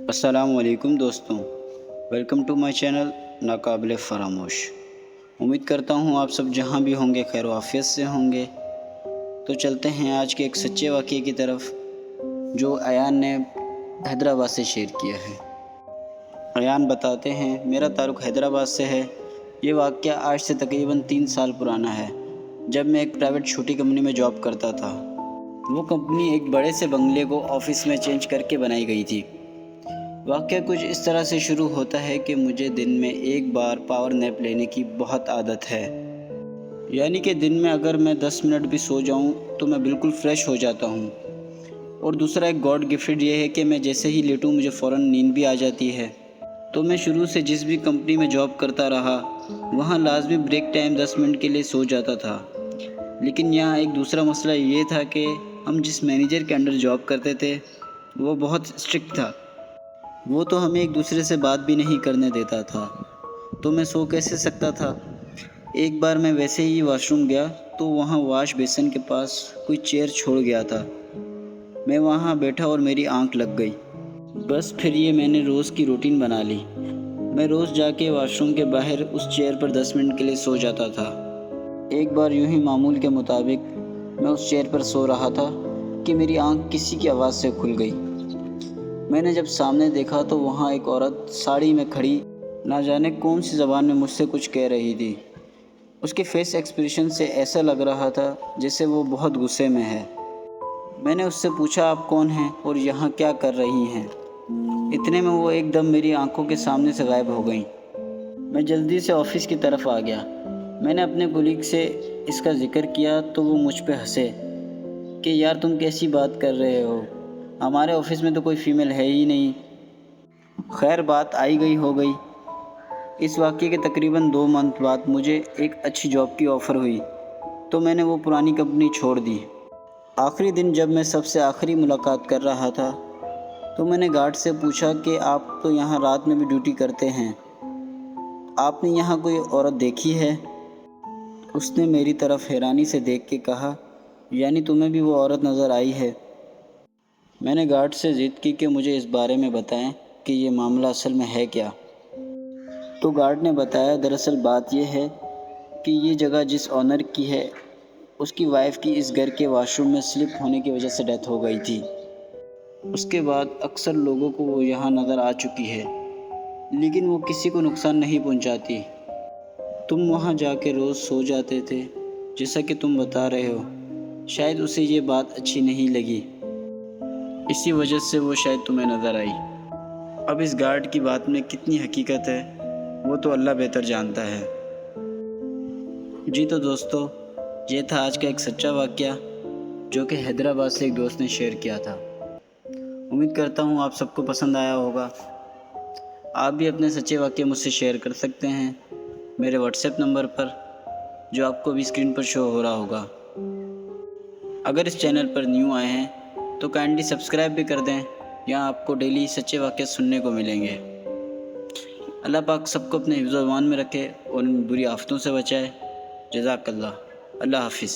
अस्सलाम वालेकुम दोस्तों, वेलकम टू माय चैनल नाकाबिले फरामोश। उम्मीद करता हूँ आप सब जहाँ भी होंगे खैर आफियत से होंगे। तो चलते हैं आज के एक सच्चे वाक़ये की तरफ जो अयान ने हैदराबाद से शेयर किया है। अयान बताते हैं, मेरा ताल्लुक़ हैदराबाद से है। ये वाक़या आज से तकरीबन 3 साल पुराना है, जब मैं एक प्राइवेट छोटी कंपनी में जॉब करता था। वो कंपनी एक बड़े से बंगले को ऑफ़िस में चेंज करके बनाई गई थी। वाक़या कुछ इस तरह से शुरू होता है कि मुझे दिन में एक बार पावर नैप लेने की बहुत आदत है। यानी कि दिन में अगर मैं 10 मिनट भी सो जाऊं तो मैं बिल्कुल फ्रेश हो जाता हूं। और दूसरा एक गॉड गिफ्टेड ये है कि मैं जैसे ही लेटूं मुझे फ़ौरन नींद भी आ जाती है। तो मैं शुरू से जिस भी कंपनी में जॉब करता रहा वहाँ लाजमी ब्रेक टाइम 10 मिनट के लिए सो जाता था। लेकिन यहाँ एक दूसरा मसला ये था कि हम जिस मैनेजर के अंडर जॉब करते थे वो बहुत स्ट्रिक्ट था। वो तो हमें एक दूसरे से बात भी नहीं करने देता था, तो मैं सो कैसे सकता था। एक बार मैं वैसे ही वॉशरूम गया तो वहाँ वॉश बेसिन के पास कोई चेयर छोड़ गया था। मैं वहाँ बैठा और मेरी आंख लग गई। बस फिर ये मैंने रोज़ की रूटीन बना ली। मैं रोज़ जाके वॉशरूम के बाहर उस चेयर पर 10 मिनट के लिए सो जाता था। एक बार यूं ही मामूल के मुताबिक मैं उस चेयर पर सो रहा था कि मेरी आंख किसी की आवाज़ से खुल गई। मैंने जब सामने देखा तो वहाँ एक औरत साड़ी में खड़ी ना जाने कौन सी ज़बान में मुझसे कुछ कह रही थी। उसके फेस एक्सप्रेशन से ऐसा लग रहा था जैसे वो बहुत गुस्से में है। मैंने उससे पूछा, आप कौन हैं और यहाँ क्या कर रही हैं? इतने में वो एकदम मेरी आंखों के सामने से गायब हो गई। मैं जल्दी से ऑफिस की तरफ आ गया। मैंने अपने कोलीग से इसका जिक्र किया तो वो मुझ पे हंसे कि यार तुम कैसी बात कर रहे हो, हमारे ऑफिस में तो कोई फ़ीमेल है ही नहीं। खैर बात आई गई हो गई। इस वाक़ये के तकरीबन 2 मंथ बाद मुझे एक अच्छी जॉब की ऑफ़र हुई, तो मैंने वो पुरानी कंपनी छोड़ दी। आखिरी दिन जब मैं सबसे आखिरी मुलाकात कर रहा था तो मैंने गार्ड से पूछा कि आप तो यहाँ रात में भी ड्यूटी करते हैं, आपने यहाँ कोई औरत देखी है? उसने मेरी तरफ हैरानी से देख के कहा, यानी तुम्हें भी वो औरत नज़र आई है? मैंने गार्ड से ज़िद की कि मुझे इस बारे में बताएं कि ये मामला असल में है क्या। तो गार्ड ने बताया, दरअसल बात यह है कि ये जगह जिस ऑनर की है उसकी वाइफ की इस घर के वॉशरूम में स्लिप होने की वजह से डेथ हो गई थी। उसके बाद अक्सर लोगों को वो यहाँ नज़र आ चुकी है, लेकिन वो किसी को नुकसान नहीं पहुँचाती। तुम वहाँ जाके रोज़ सो जाते थे जैसा कि तुम बता रहे हो। शायद उसे ये बात अच्छी नहीं लगी, इसी वजह से वो शायद तुम्हें नज़र आई। अब इस गार्ड की बात में कितनी हकीकत है वो तो अल्लाह बेहतर जानता है। जी तो दोस्तों, ये था आज का एक सच्चा वाक़या जो कि हैदराबाद से एक दोस्त ने शेयर किया था। उम्मीद करता हूँ आप सबको पसंद आया होगा। आप भी अपने सच्चे वाक़ये मुझसे शेयर कर सकते हैं मेरे व्हाट्सएप नंबर पर, जो आपको भी स्क्रीन पर शो हो रहा होगा। अगर इस चैनल पर न्यू आए हैं तो काइंडली सब्सक्राइब भी कर दें, यहाँ आपको डेली सच्चे वाक़ये सुनने को मिलेंगे। अल्लाह पाक सबको अपने हिफ्ज़-ओ-अमान में रखे और इन बुरी आफ़तों से बचाए। जज़ाकल्लाह। अल्लाह हाफ़िज़।